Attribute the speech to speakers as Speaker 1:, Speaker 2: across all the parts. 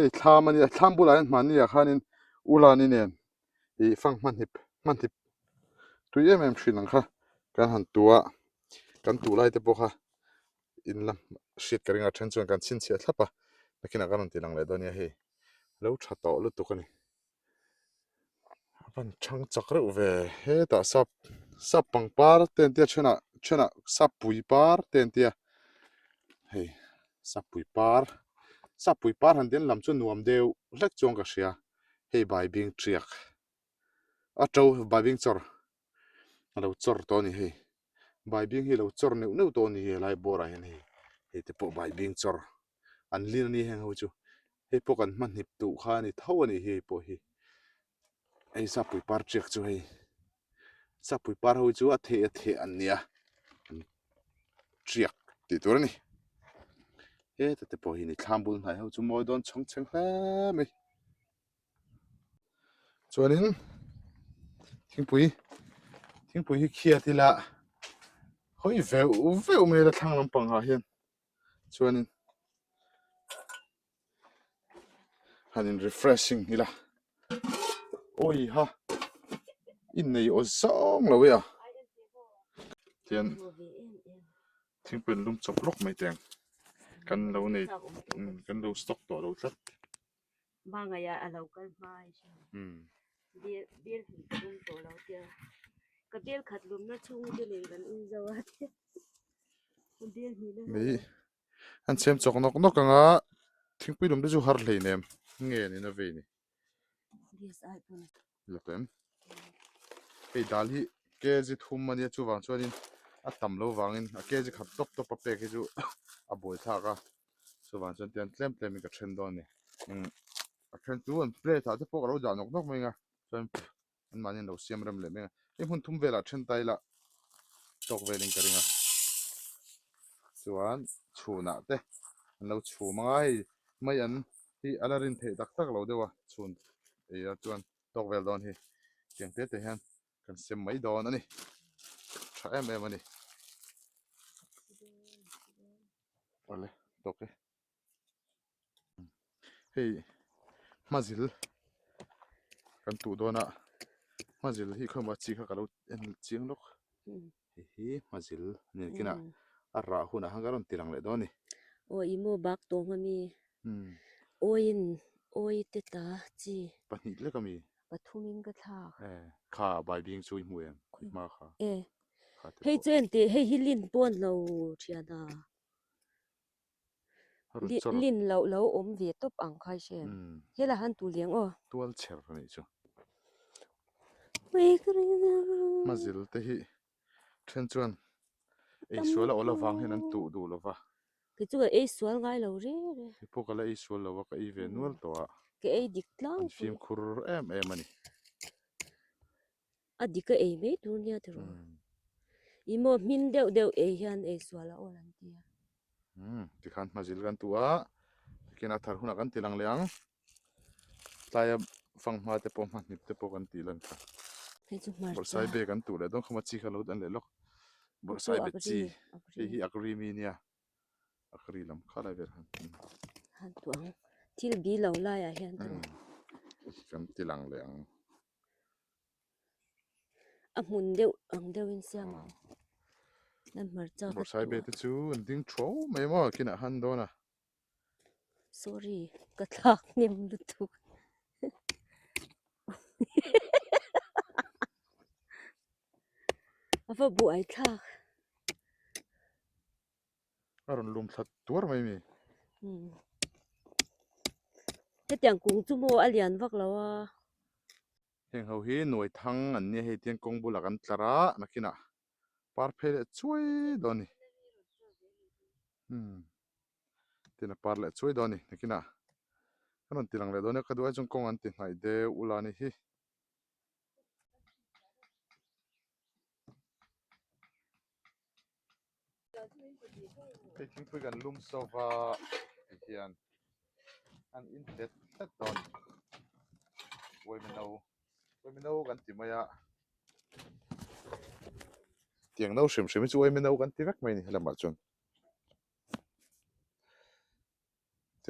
Speaker 1: hei thlam ani thlam bula man ni khanin ulani nen I fang man hip tu ye mem thrin ang kha kan han tua kan tu lai te pokha in lam shit karinga then chuan kan chin chia thlapa nakina kan ti lang le donia hei lo tha to lu tu kani ban chang chakre ve he ta sap pangpar ten tia chena sap pui par ten tia hei sap pui par han den lam chu nuam deu hlek chong ka hria hei bai bing triak a to bai bing chor lo chor to ni hei bai bing hi lo chor neu to ni he lai bora hen hei te po bai bing chor an lin ni heng ho chu hei po kan man hip tu kha ni tho ani hei po hi ei sap pui par triak chu hei sap pui par ho chu a the an nia triak ti tur ni he te po hi ni thambul nai ho chu moi don chong cheng hle mai chuanin thingpui hi khia ti la hoi veu me la thang lampang ha hian chuanin hanin refreshing hila oi ha in nei o song lo ya tian thingpui lum chop lok mai teng kan lo nei kan lo stock to lo tlat
Speaker 2: banga ya alo kal mai bir lum to lo tia ka bir khat lum na chung te len kan in zawa bir ni na
Speaker 1: mi an chem chok nok anga thingpui lum de chu har hlei nem nge ni na ve ni
Speaker 2: yes I pun
Speaker 1: lapem ei dal hi kg thum mania chu wang chuanin a tam lo wangin a kg khat top pa pek hi chu a boi thaka chu wang chuan tian tlem ka then don ni a then tu an plate ta te pok ro ja nok mai nga chuan an manin lo siam ram le me e hun thum vela then tai la tok velin ka ringa chuan chhuna te an lo chhu manga hei mai an hi alarin the tak lo dewa chhun e chuan tok vel don hi kiang te hian kan sem mai don ani tha em ani ole toke hei mazil kan tu dona mazil hi khama chi kha kalo en chiang lok hi mazil ne kina arra huna hangaron tirang le doni
Speaker 2: o imo bak to ngami oi te ta chi
Speaker 1: pani le kami
Speaker 2: pathumin ka tha
Speaker 1: kha bai bing chui muem ma kha
Speaker 2: hei chen te hei hilin pon lo thiana lin lo om ve top ang khai shen hela han tu liang o
Speaker 1: tual cher ni chu
Speaker 2: we kring
Speaker 1: mazil te hi then chuan ei suala ola wang hen an tu du lova
Speaker 2: ke chu e sual ngai lo re
Speaker 1: po kala ei sual lova ka i ve nual to a
Speaker 2: ke e dik tlang
Speaker 1: film khur em ani
Speaker 2: a dik e me tur nia tro imo min deuh e hian e suala olan tia
Speaker 1: ti khan mazil kan tua kena thar huna kan tilang leang tlaya fang ma te pom han nip te po kan tilan kha bor sai be kan tu le don khama chi khalo dan le lok bor sai be chi hi akri mi nia akri lam khala ver
Speaker 2: han tuang thil bi lo la ya hian tro
Speaker 1: kan tilang leang
Speaker 2: a mun deuh ang deuh in siama nan mar cha
Speaker 1: bor sai be te chu an ding tho mai mo kina han dona
Speaker 2: sorry ka thak nim lu tu afa bu ai thak
Speaker 1: aron lum thlat tur mai mi
Speaker 2: he tiang kung chu mo alian vak lawa
Speaker 1: heng ho hi noi thang an ne he tian kong bula kan tlara nakina par phe chuai doni tina par le chuai doni nakina kanon tilang le doni kadua chung kong an ti ngai de ulani hi cái chúng tôi gần lum sova hiền ăn in tết tết đòn quay mình đâu gần tìm mày à tiếng đâu sớm sớm chú quay mình đâu gần tìm vắt mày này làm bảo chuẩn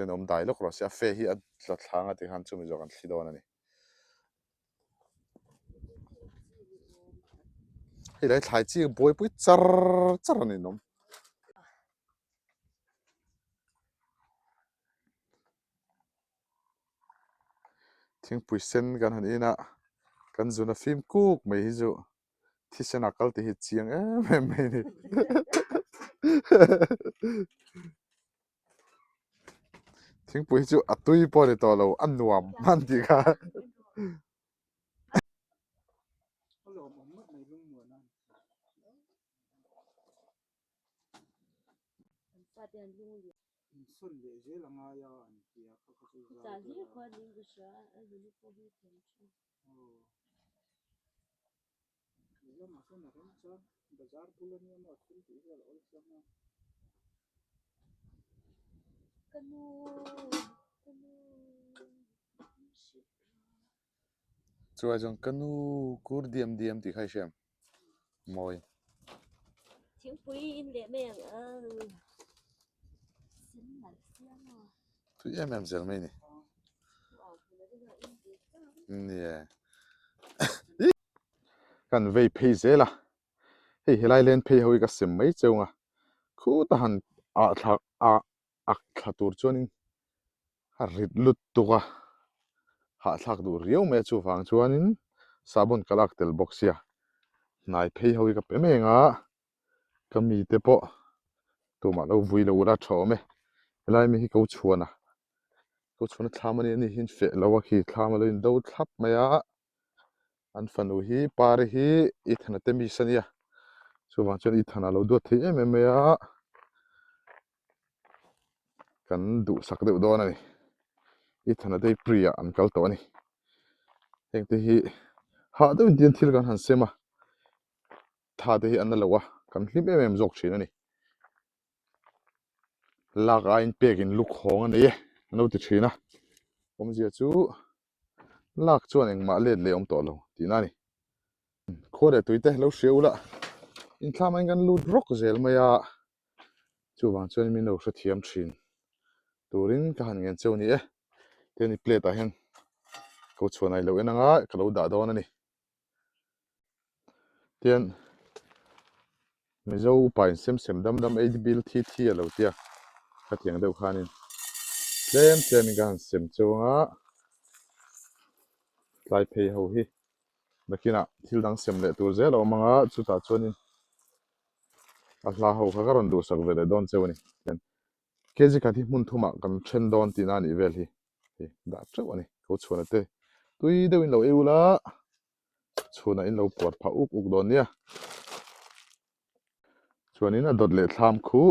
Speaker 1: ten om dai lok ro sia fe hi at la thlanga ti han chumi zo kan thli don ani hi lai thlai chi boi pui char char ani nom thing pui sen kan han ina kan zuna film kuk mai hi zu thi sen akal ti hi chiang em mai ni thing pui chu atui po ni to lo an nuam man ti kha
Speaker 2: Ba tiền luôn rồi.
Speaker 3: Xuân về dưới là ngay à anh chị à có cái gì
Speaker 2: Chả gì qua đi cái sao anh đi qua đi tiền chứ.
Speaker 3: Giờ mà xuân là không sao bây giờ bulan ni mà xuân thì là ổn sao mà
Speaker 2: Cano cano
Speaker 1: chu ai jong kanu kur diam diam ti khai shem moi
Speaker 2: tiếng quý in lệ mẹ xin là xiang à.
Speaker 1: tu em zel mai ni
Speaker 2: Wow, nó đi là in gì đó.
Speaker 1: yeah kan vei phei zela hei helai len phei hoi ka sem mai cheunga khu ta han a thla a ak thla chuanin a rit lut tuka ha thlak du riau me chu wang chuanin sabun kalak tel boxia nai phei hoi ka pe menga kami te po tuma lo vui lo ra tho me helai mi hi ko chuana thlamani ni hin fe lo wa khi thlamalo in do thlap maya an fanu hi par hi I thana te mi sania chu wang chuan I thana lo do the em em maya kan du sak deuh dawn ani I thana dei priya an kal to ani hengte hi ha deuh dian thil kan han sema tha te hi an lo wa kan hlim em em jok thin ani lak a in pek in luk khong ani e no ti thina om zia chu lak chuan engmah let le om to lo ti na ni khore tuite lo hriula in thlam anh kan lut rok zel maya chu wang chuan min lo hra thiam thin turin ka han ngen cheu ni e ten I plate a hen ko chuan ai lo enanga ka lo da dawn ani tian mizo pain sem sem dam dam 8 bil thi thi a lo tia ka thiang deuh khanin tlem kan sem chunga tlai phei ho hi nakina thil dang sem le tur zel lo manga chu ta chuanin a hla ho kha karon du sak vele don cheu ani ten keji ka thi mun thuma kan then don ti na ni vel hi da cheu ani ko chuan ate tui deuh in lo eula chuna in lo puat pha uk don nia chuanin a dot le thlam khu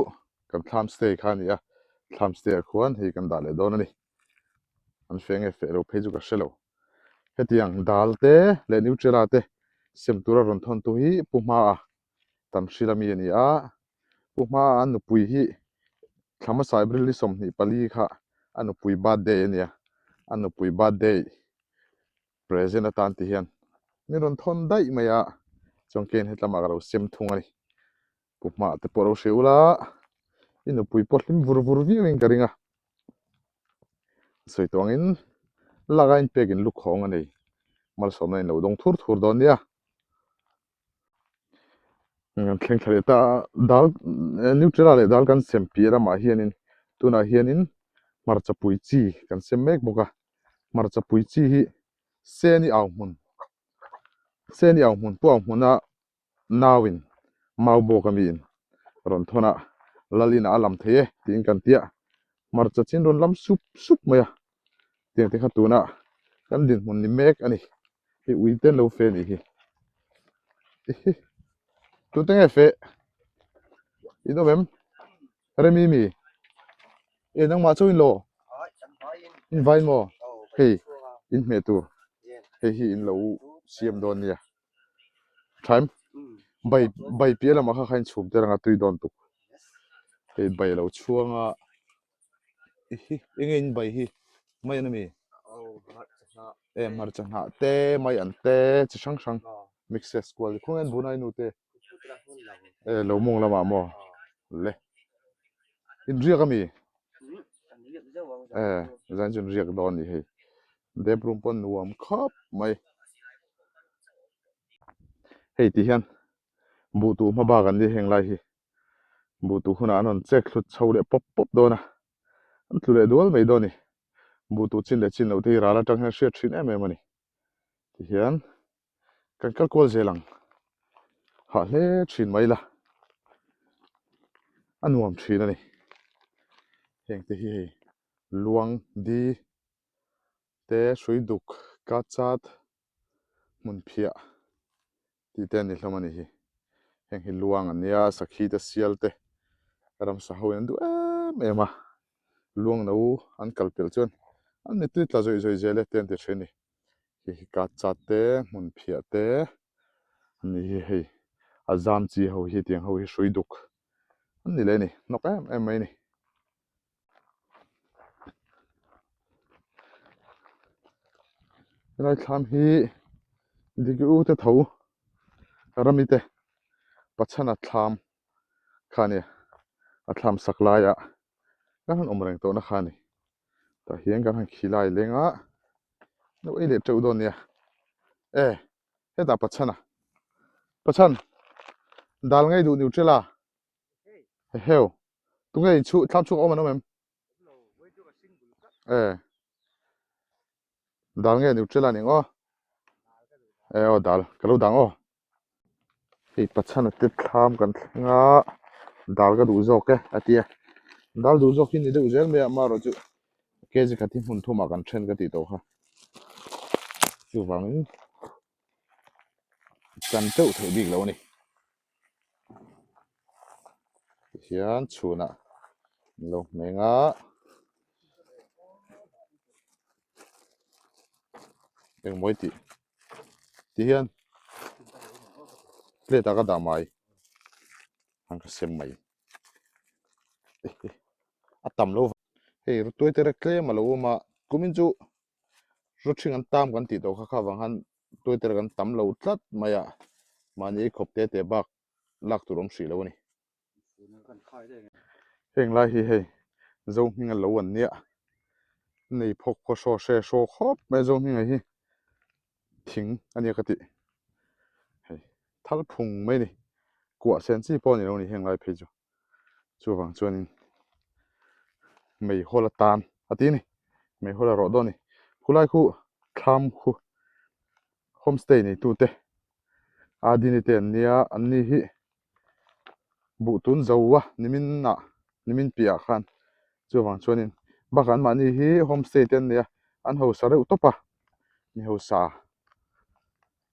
Speaker 1: kan thlam stay kha ni a thlam stay a khuan hei kan da le don ani an fenge fe lo pheju ka shelo hetiang dal te le nutrela te sem tura ron thon tu hi puma a tam shilami ani a puma an nu pui hi thama saibril ni som ni pali kha anu pui birthday ani a anu pui birthday present atan ti hian ni ron thon dai maya chongken hetlama ro sem thung ani puma te poro sheula inu pui potlim vur vur vi in karinga soitawangin lagain pekin luk khong ani mal som nei lo dong thur thur don nia thleng thale ta dal nutrela le dal kan sem pi rama hianin tuna hianin marcha pui chi kan sem mek boka marcha pui chi hi seni au mun pu au muna nawin mau bo kamin ron thona lalina alam the tin kan tia marcha chin ron lam sup sup maya tiang te khatuna kan din mun ni mek ani hi uiten lo fe ni hi tu tenge fe ino mem remi mi e nang ma chu in lo in vai mo hei in me tu hei hi in lo siam don nia time bai pia la ma kha khain chhum te ranga tui don tu hei bai lo chuanga hi engin bai hi mai na mi e mar chana te mai an te chi sang sang mixes kwal khungen bunai nu te e lo mong lama mo le in ria kami zan jun riak don ni hei debrum pon nuam khop mai hei ti hian butu ma ba kan ni heng lai hi butu huna anon check thlut chhole pop pop dona an thlule dual mai doni butu chin le chin lo ti rala tang han hriat thin em em ani ti hian kan kal kol zelang ha hle thin mai la anuam thin ani heng te hi hei luang di te sui duk ka chat mun phia ti ten ni hlamani hi heng hi luang ania sakhi te sial te ram sa ho en du em a luang no an kalpel chuan an ni tui tla zoi zoi zele ten te theni hi ka chat te mun phia te ni hi hei azam chi ho hi tiang ho hi sui duk an ni le ni nok em mai ni lai thlam hi digi u te tho rami te pachana thlam khania a thlam saklaya kan omreng to na khani ta hian kan khilai lenga no ele chau don nia heta pachana pachan dal ngai du neutral a heu tu ngai chu thlam chu om em dal ngai neutral ani ngo o dal kalau dang o ei pachana te thlam kan nga dal ga du zok ke atia dal du zok hin ni de uzel me ma ro chu keji ka ti hun thuma kan then ka ti to ha chu wang chan teu thei bik lo ni hian chuna lo menga eng moi ti hian plate ta ka da mai hang ka sem mai atam lo hei ru toi tere kle ma lo ma kumin chu ru thing an tam kan ti to kha kha wang han toi tere kan tam lo tlat maya mani khop te te bak lak tu rom hri lo ni heng lai hi hei zo hing lo an nia nei phok pho so she so khop me zo hing hi thing ania ka ti hei thal phung mai ni kwa sen chi po ni lo ni heng lai phe chu wang chuanin mei hola tan ati ni mei hola ro do ni khulai khu thlam khu homestay ni tu te adini te nia anni hi bu tun zowa nimin pia khan chuwang chuanin bakan ma ni hi homestay ten nia an ho sa reuh topa ni ho sa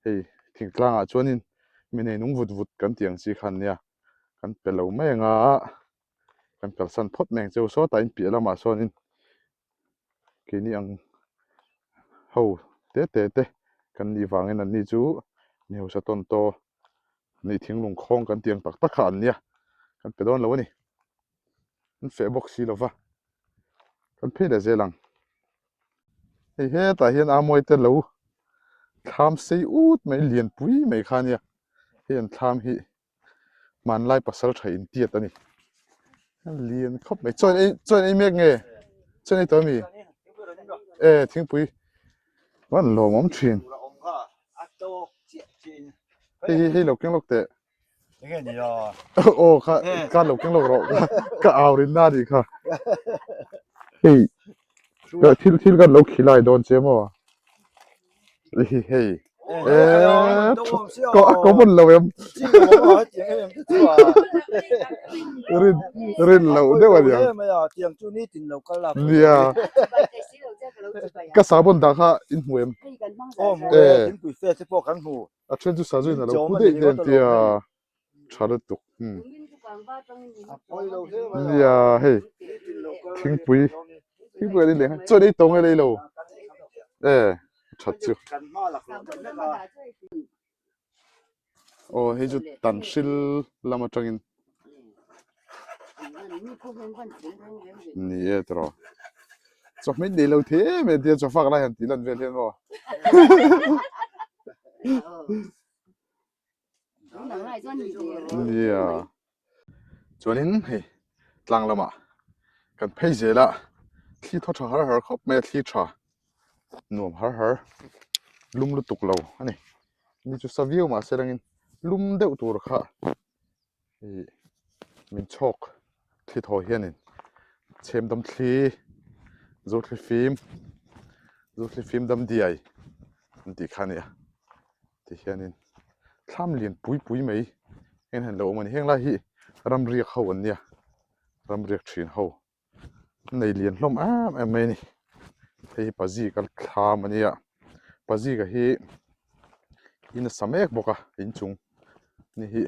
Speaker 1: hei thingtlanga chuanin minei nung vut vut kan tiang chi khan nia kan pelo menga kan kalsan phot meng cheu so ta in pia lama sanin kini ang ho te kan ni wangin an ni chu ni ho sa ton to ni thinglung khong kan tiang tak tak khan nia kan pe don lo ni an fe box si lova kan phe da zelang hei he ta hian a moi te lo thlam sei ut mai lian pui mai khania hian thlam hi man lai pasal thain tiat ani lian khop mai choi ei mek nge choi ei to mi thing pui wan lo mom thin hei lo keng lok te
Speaker 4: cái gì rồi
Speaker 1: ô ka lo keng lok ro ka awrin na di kha hei ka thil kan lo khilai don chemo hei có một lâu em rin lâu đấy mà nhỉ nia cái sabon đã ha in huem à chuyện chú sao rồi nào đâu đấy đến tia chả được tục nia hey thính bùi đi liền cho đi tông ở đây lâu chặt chưa hey chú tàn sil làm ở trong in nia rồi cho mấy đi lâu thế mà tia cho phát lại hẳn tí lần về thiên rồi nia cho nên hey tlang lama kan phei zela khi thoát har har khóc mẹ khi trả nuông har har lum lu tục lâu anh này đi cho savio mà sẽ đang lum đeo tur khá mình chọc khi thôi hiền nên xem đâm khi rồi phim đâm đi ai đi khá nè thì hiền nên tham liền bụi mấy anh hành lâu mà hiền lại hi ram riek hậu anh nha ram riek truyền hậu này liền lom em mấy này thì bà gì cái tham anh nha bà gì cái hi in samek boka in chung ni hi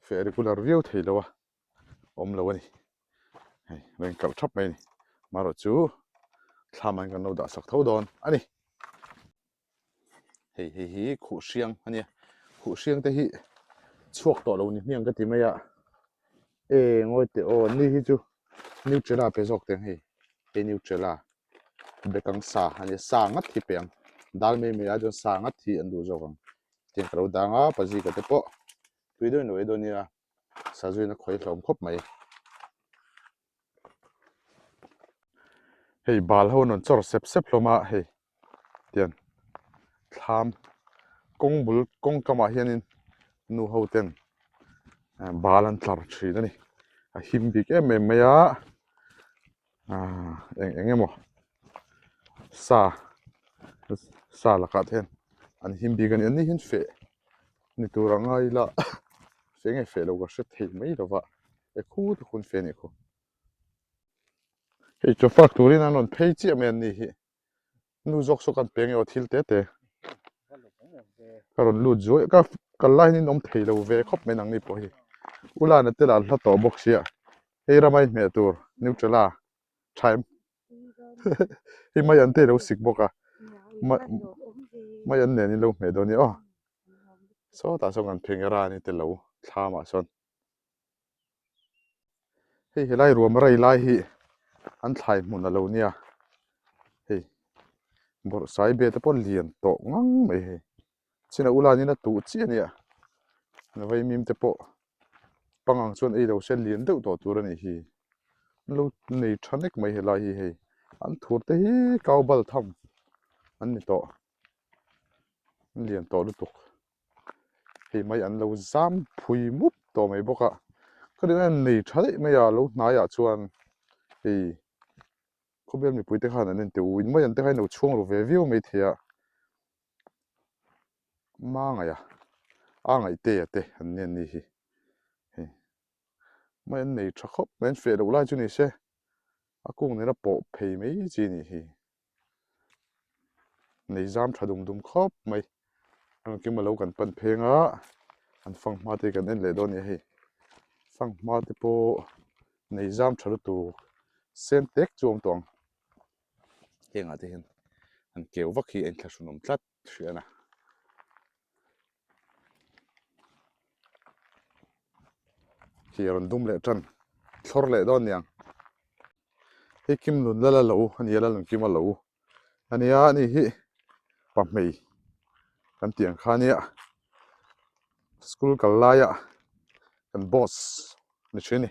Speaker 1: fe regular view thei lo lo ni hei ren kal thap mai ni maro chu thlaman kan lo da sak tho don ani hei khu siang te hi chuak to lo ni miang ka ti mai a ngoi te o ni hi chu nutrela pe jok teng hei nutrela bekang sa ani sa ngat hi peng dal me a jo sa ngat hi an du jokang tiang kro danga paji ka te po tuido noi do ni a sa zui na khoi hlom khop mai hei bal ho non chor sep hloma hei tian tham kong bul kong kama hianin nu ho ten balan tlar thi ni a him bi ke me me a emo sa la ka then an him bi gan ni hin fe ni turangai la fe nge fe lo ga she thei mai lo wa e khu tu khun fe ni khu hei cho factory na non phei chi men ni hi nu jok so kan peng yo thil te karon lu zo ka lai ni nom thei lo ve khop men ang ni po hi ula na te la hla to box ya hei ramai me tur neutrala time hi mai an te lo sik boka mai an ne ni lo me do ni so ta so kan pheng ra ni te lo thama son hei helai ruam rai lai hi an thlai mun a lo nia hei bor sai be te pon lian to ngang mai he china ula ni na tu chi ania na vai mim te po pangang chuan ei lo sel lian deuh to tur ani hi lo nei thanek mai he lai hi hei an thur te hi kau bal tham an ni to lian to lu tuk hei mai an lo zam phui mup to mai boka ka din an nei thale mai a lo na ya chuan hei khobel mi pui te khan an te win mai an te khain lo chuang ro ve view mai thia ma nga ya a ngai te an nen ni hi hei mai an nei tha khop men fe lo lai chu ni se a kung ne ra po phei mai chi ni hi nei zam thadum dum khop mai an ki ma lo kan pan phenga an fang ma te kan en le do ni hei fang ma te po nei zam thadu tu sen tek chuam tong henga te hin an keu vak hi en thla sunom tlat hriana hiron dum le tran thlor le don niang hei kim lun la lo ani la lun kim a lo ania ni hi pa mei kan tiang khania school kal laia kan boss ni chini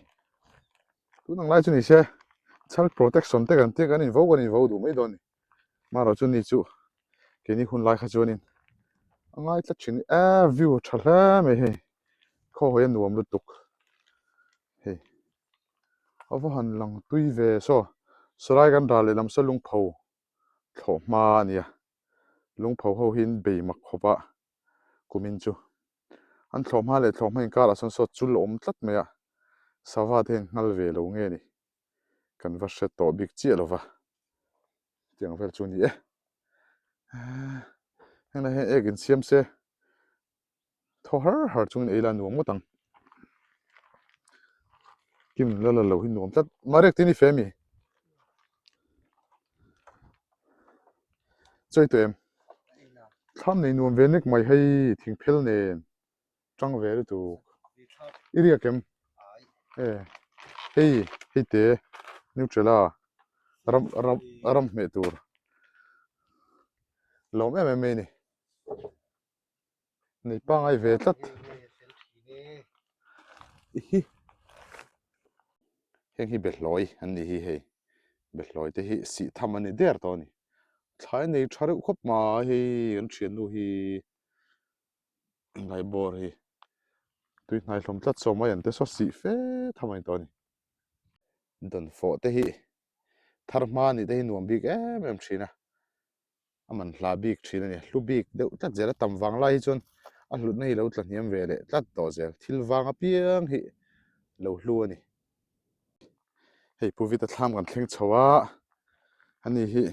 Speaker 1: tu nang lai chu ni se child protection te kan invo du mai don maro chu ni chu ke ni hun lai kha chuanin angai tla thin view thahla me he kho hoyan nuam lu tuk hei awa han lang tui ve so sarai kan dal le lam sa lung pho tho ma ania lung pho ho hin be mak khopa kumin chu an thlom ha le thlom hein kala son so chul om tlat me a sawa ten ngal ve lo nge ni kan va hret to big chi lova tiang vel chu ni hena he egin siam se tho har chung ei la nuam ngotang kim la lo hin nuam tlat marek tini femi choi to em tham nei nuam ve nek mai hei thing phel nen tang ve tu iria kem hei te neutrala aram me tur lom em me ni nei pa ngai ve tlat hi heng hi bet loi an ni hi hei bel loi te hi si thamani der to ni thlai nei thare khop ma hi an thian nu hi ngai bor hi tui nai hlom tlat so mai an te so si fe thamai to ni don fo te hi thar ma ni te hi nuam bik em thina aman hla bik thina ni hlu bik deuh tlat zela tam wang lai chon a hlut nei lo tlan hiam ve le tlat to zel thil wanga piang hi lo hlu ani hei puvita thlam kan thleng chowa ani hi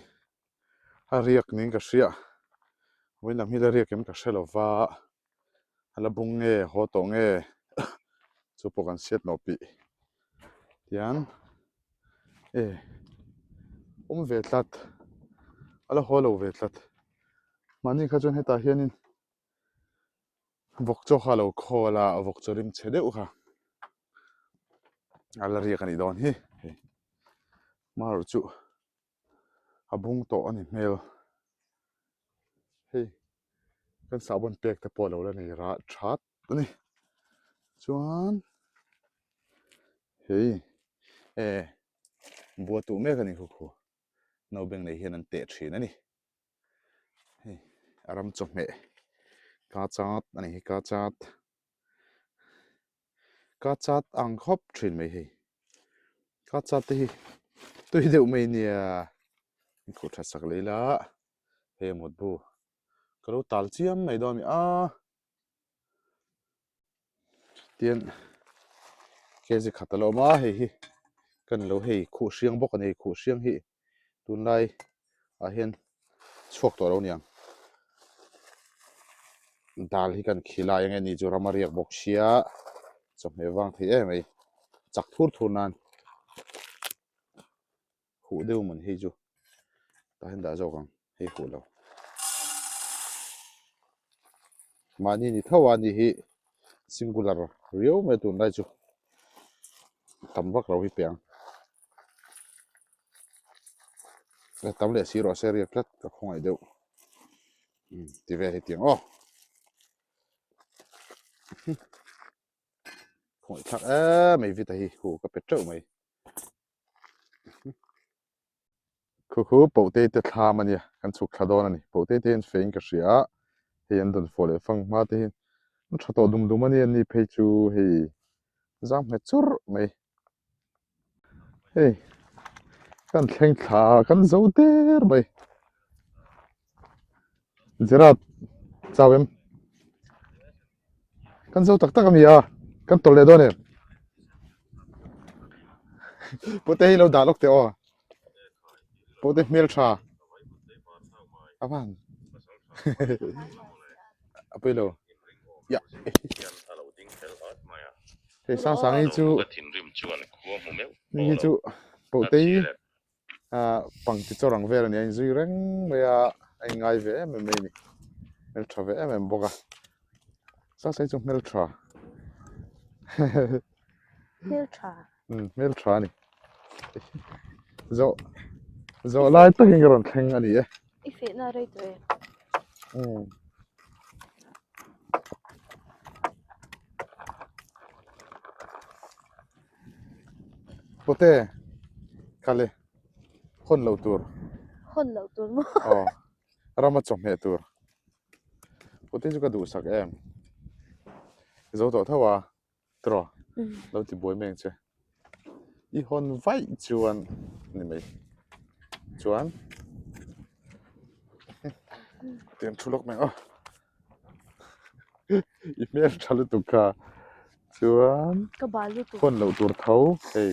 Speaker 1: a riak ning ka hria voinam hi la riak em ka hrelowa hala bung nge ho to nge chu po kan set no pi tian ve tlat ala holo ve tlat mani kha chon heta hianin vok cho khalo khola vok chorim chedeu kha ala riak ani don hi mar chu abung to ani mel hei kan sabon pek te polo la nei ra that ani chuan hei bua tu me kan khu khu no beng nei hian an te thin ani hei aram chok me ka chat ani ka chat ang khop thin mai hei ka chat te hi tui deuh mai nia khu tha sak leila he mot bu kalo tal chiam mai do mi a tian kezi khatalo ma hei hi kan lo hei khu hriang bok ani khu hriang hi tunlai a hian chhuak to lo niang dal hi kan khila enge ni chu ramariak bok sia chok me wang thei em ei chak thur thur nan hu deu man hi chu ta hen da zo kang hei hu lo mani ni thawa ni hi singular riau me tunlai chu tam vak lo hi piang le tam le siro seria plat ka khongai deu ti ve hi tiang o khongai thak mai vita hi hu ka petreu mai khu po te te thla mania kan chuk thadon ani po te ten fein ka hria he an don fole fang ma te hin thato dum dum ani ani phei chu hei zam me chur mai hei kan thleng thla kan zo ter mai zera chawem kan zo tak tak ami a kan tol le don e po te hi lo da lok te o po te mel tha awan apelo ya hei sang sang hi chu ni hi chu po te hi pang ti chorang ver ani anh zui reng mai a ai ngai ve em mai ni mel tha ve em boka sa sai chu mel tha
Speaker 2: Filtra.
Speaker 1: mel tha ni zo zo lai ta hin ron thleng ani e
Speaker 2: Ife na rai to e.
Speaker 1: pote kale khon lo tur
Speaker 2: Hon lo tur mo.
Speaker 1: rama chom he tur pote chu ka du sak em zo to thawa tro lo ti boi meng che I hon vai chuan ni mai chuan tiang thulok meng I mer chalu tu ka chuan
Speaker 2: Ka balu tu.
Speaker 1: hon lo tur tho ei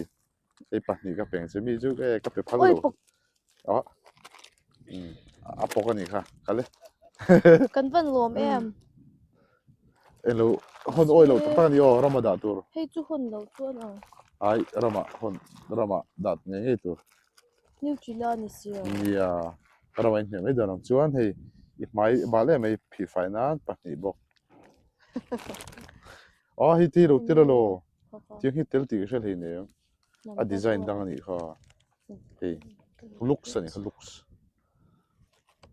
Speaker 1: ei pahnih ka peng che mi chu ka pe phal
Speaker 2: Oi
Speaker 1: lo
Speaker 2: pok.
Speaker 1: a pok ani kha kale
Speaker 2: Kan van lom em.
Speaker 1: elo hon oi lo tak ni o ramada tur
Speaker 2: Hei chu hon lo tu na.
Speaker 1: ai rama dat nge nge tur
Speaker 2: New chila ni sia.
Speaker 1: ya rama in me donam chuan hei I mai bale mai phi fainan pahnih bok hi ti lo ti lo tiang hi tel ti hre hei ne a design dang ani kha hei looks ani kha looks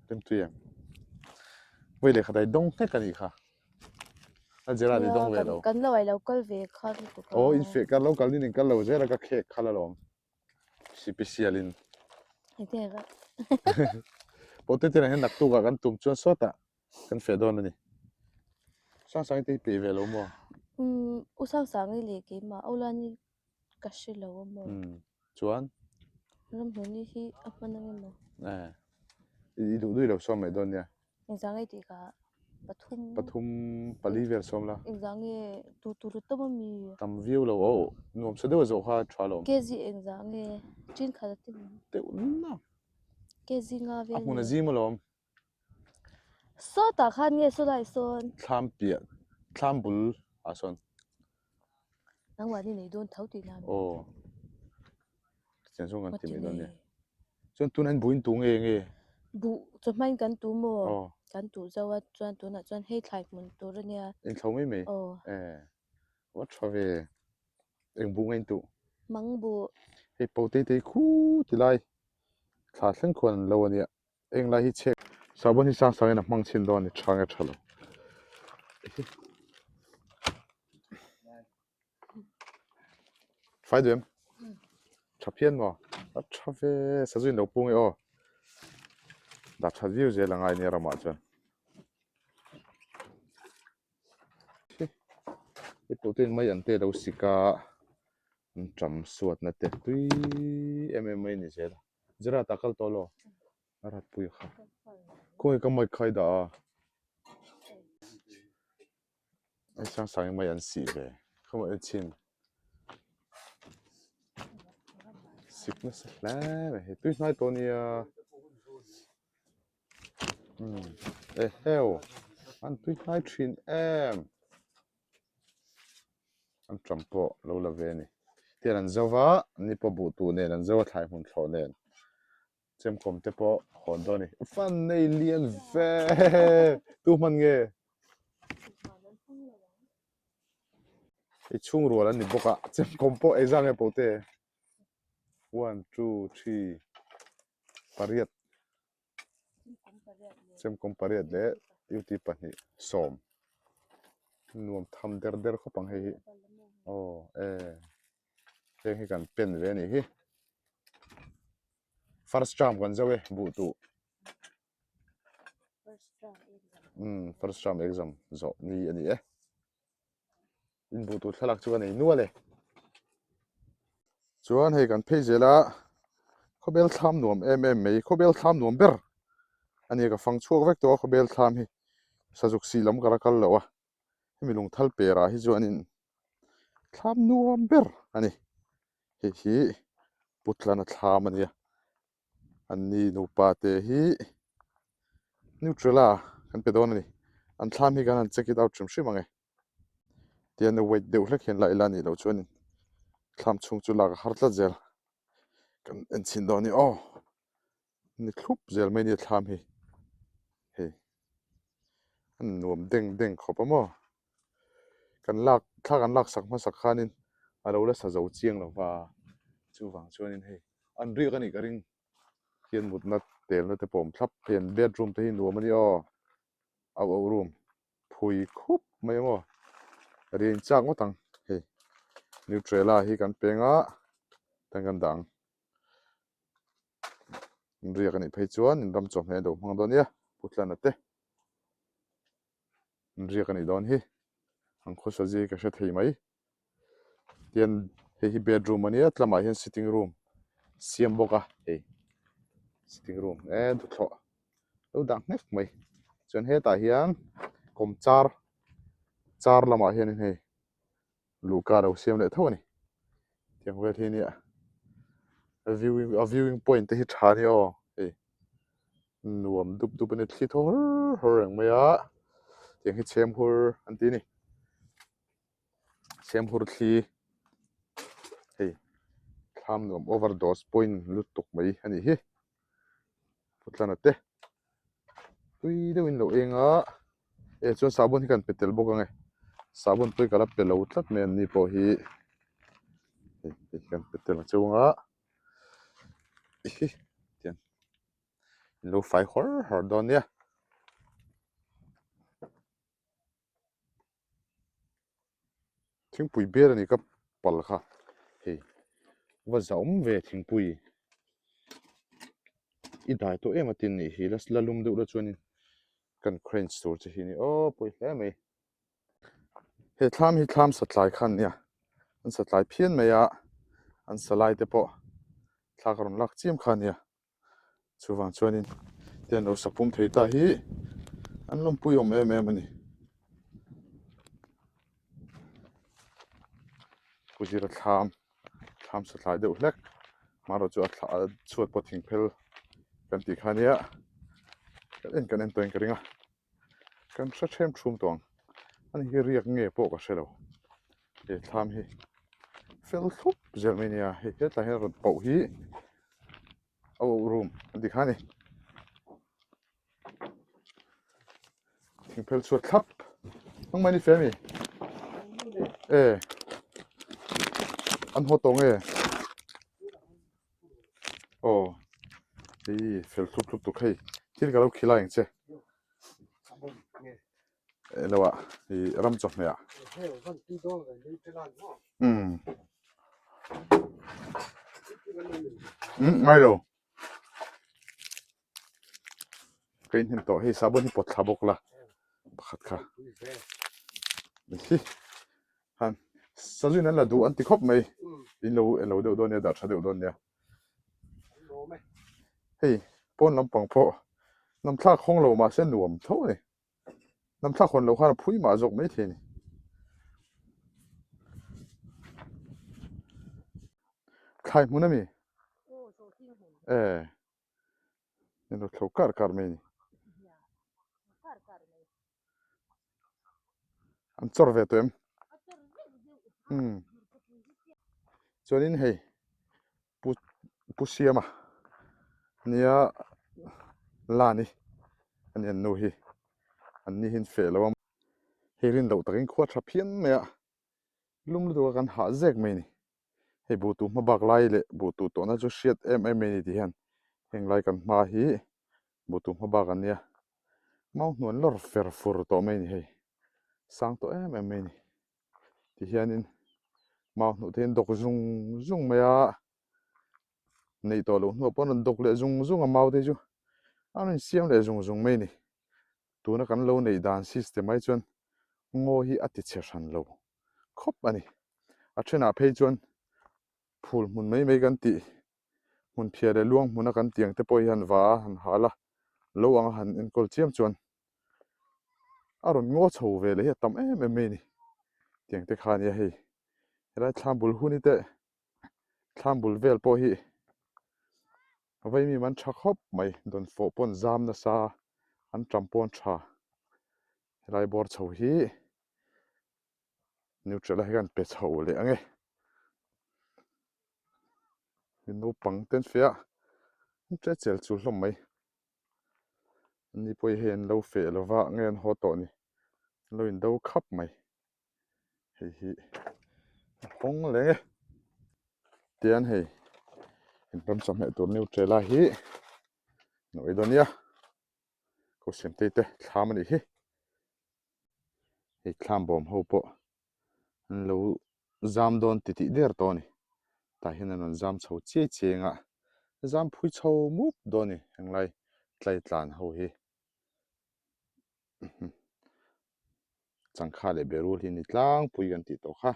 Speaker 1: tem tu yang wei le khadai dong he kani kha a jera di dong ve lo
Speaker 2: Kan lo ai lo kal ve khan ko ka.
Speaker 1: in fe kan lo kal ni kal lo jera ka khe khala lo special in
Speaker 2: thế cả
Speaker 1: bố tê tê này nặc tu cả căn tụm chuan sót à căn phê đòn này sang sang tê pì về lâu mua
Speaker 2: usang sang ấy lệ cái mà âu lan đi cắt xí lâu mà
Speaker 1: chuan
Speaker 2: làm hơn đi khi apa nang mà
Speaker 1: nè đi đủ đuôi đầu xóm mày đòn nha
Speaker 2: anh sang ấy thì cả
Speaker 1: pathum pali ver xóm la
Speaker 2: anh sang ấy tu rồi tâm mi
Speaker 1: tam view lâu ô nuông sẽ đâu rồi hoa chua lâu
Speaker 2: cái gì anh sang ấy chuyên khá là tin
Speaker 1: tê unna
Speaker 2: cái gì ngà về
Speaker 1: à muốn gì mà lâu
Speaker 2: số ta khăn nghe số lại số
Speaker 1: tham bia tham bul à son
Speaker 2: nang wani này đồn thấu thì làm
Speaker 1: ô chẳng xong
Speaker 2: mà
Speaker 1: gần tìm
Speaker 2: chuyện
Speaker 1: đòn nha
Speaker 2: này
Speaker 1: chuan tuân anh buin tung nghe
Speaker 2: bu cho maiกันtu mo
Speaker 1: ô
Speaker 2: กันtu choว่าจวนตัวน่ะจวนให้ถ่ายมันตัวเนี่ย
Speaker 1: anh thấu mấy mày
Speaker 2: โอ้
Speaker 1: what cho về anh buông anh tụ
Speaker 2: มังบุ
Speaker 1: hey bầu tê tê khu thì lại thả thân quần lâu anh anh lại hi check sao bọn hi sang sang anh mang xin đòn thì chang cái chalo phải điểm chụp hiện mà chụp về sao rồi đâu buông ô đã chụp view gì là ngay nè ra mà chứ cái bầu tê mấy anh tê đâu xì cả chấm suốt nè tê tuy em mấy nè chứ zara takal tolo arat pui kha koi ka mai khai da ai sang sang mai an si ve không ai chin sickness la he tuy nai to ni heo an tuy nai thin em an trampo lo la ve ni tian an zawa ni po bu tu ne an zawa thai hun thlo nen chem kom te po hon do ni fan nei lian ve tu man nge i chung ro lan ni boka chem kom po exam e po te 1 2 3 pariat chem kom pariat le yuti pani som nuam tham der kho pang hei oh heng hi kan pen ve ni hi first term kan zawe bu tu first term exam zo ni ani in bu tu thalak chu ani nuale chuan hei kan phei zela khobel tham nuam mei khobel tham nuam ber ani ka fang chuak vek to khobel tham hi sajuk si lam kala kal lawa hemi lung thal pera hi chuan in tham nuam ber ani hi putlana tham ania anni no pa te hi neutrala kan pe don ani an tham hi kan an check it out chum shri mangai tian na wait deuh hlek hen lai lani lo chuan in tham chung chu lak har tla zel kan en chin do ni ni thlup zel mai ni tham hi he an nuam deng khopa mo kan lak thla kan lak sak ma sak khanin alo la sa zo chiang lo wa chu wang chuan in hei an ri ka ni ka ring hian mut na tel na te pom thlap hian bedroom te hi nuam ani au room phui khup mai mo rin chak mo tang hei neutrala hi kan penga tan kan dang ri ka ni phei chuan in ram chom he do mang don ya putlan ate ri ka ni don hi ang kho sa ji ka she thei mai tian hi bedroom ania tlama hian sitting room siam boka hei sitting room du tho lo dang nek mai chuan he ta hian kom char lama hian hei luka ro siam le tho ni tiang vel hi ni a viewing point te hi tha ni hei nuam dup ani thli tho hor ang mai a tiang hi chem hur an ti ni chem hur thli hei tham nuam overdose point lut tuk mai ani hi putlan ate tui deuhin lo enga chuan sabun hi kan petel bawk ange sabun pui kala pe lo tlat mai an ni pawh hi kan petel chunga tian lo fai hor don ya thingpui ber ani ka pal kha hei wa zaum ve thingpui i dai to ema tin ni hi la lum deuh la chuanin kan crane store chi hi ni o pui hle mai he thlam hi thlam satlai khan nia an satlai phian mai a an salai te pawh thlak ron lak chiam khan nia chuwang chuanin tian lo sapum thei ta hi an lom pui om em em ani kuzira thlam satlai deuh hlek maro chu a chuat pawh thing phel kan ti khan nia kan en toin ka ringa kan hra them thum tawng an hi riak nge pawh ka hrelo he thlam hi fel thup zel mai nia he tlai hen ron pawh hi au room an ti khani thing phel chuat thlap hang mani femi an ho tawng hi fel thup thup tu khai thil ka lo khila eng che lawa hi ram chok me a ngai lo kein hin to hi sabon hi pot thabok la pakhat kha hi han sajun an la du an ti khop mai in lo deuh dawn nia dar tha deuh dawn nia hei pon lampang pawh nam thlak hawng lo ma se nuam tho ni nam thlak hawn lo khan phui ma zawk mai the ni khai hmun ami nên lo thlo kar mai ni an chor ve to em chuanin hei pusiama nia lani an en no hi an ni hin fe lo herin lo takin khuat tha phian me a lum lu kan ha zek mai ni hei bu tu ma bak lai le bu tu to na chu hriat em mai ni ti hian heng lai kan hma hi bu tu ma bak an nia mau hnuan lor fer fur to mai ni hei sang to em mai ni ti hianin mau hnu ten dok zung mai a nei to lo hnu pon an dok le zung a mau te chu an siam le zung mai ni tuna kan lo nei dan system ai chuan ngo hi ati che hran lo khop ani a thena phei chuan phul hmun mai kan ti hmun phia le luang hmuna kan tiang te pawh hian va han hala lo ang han in kol chiam chuan a ron ngo chho ve le hi tam em mai ni tiang te kha nia hei helai thlam bul hu ni te thlam bul vel pawh hi vai mi man tha khop mai don fo pon zam na sa an trampon tha helai bor chho hi neutral hi kan pe chho le ange no pang ten fia tre chel chu hlom mai ni poi hen lo fe lo wa ngen ho to ni lo in do khap mai hei hi hong le tian hei in pam sam he tur neutral a hi noi donia ko sem te thlam ani hi hei thlam bom ho pawh an lo zam don ti der to ni ta hian an zam chho chenga zam phui chho mup do ni henglai tlai tlan ho hi changkha le berul hi ni tlang pui kan ti to kha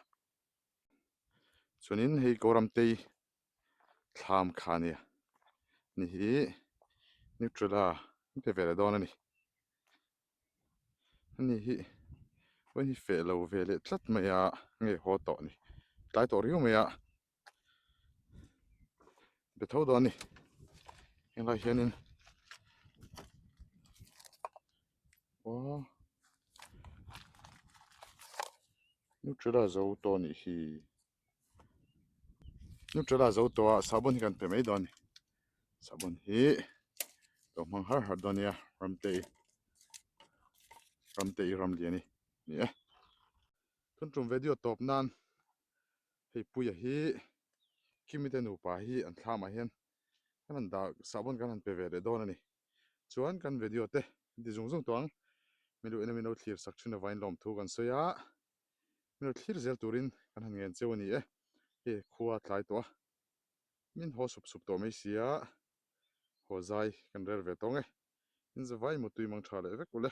Speaker 1: chuanin hei koram tei thlam kha nia ni hi neutral a pe vele don ani ni hi wen hi fe lo vele tlat mai a nge ho to ni tlai to riu mai a be tho do ni henglai hianin wa neutral a zo to ni hi neutral a zo to a sabon hi kan pe mai do ni sabon hi to mang har do nia ramte ram liani ni e thun tum video top nan hei puya hi kimite nu pa hi an thlama hian kan da sabon kan an pe ve le don ani chuan kan video te di zung tawng milu ena mino thlir sak thuna vain lom thu kan soya mino thlir zel turin kan han ngen cheu ani e he khuwa tlai to min ho sup to mai sia ho zai kan rer ve tong e in zawai mo tui mang tha le vek ule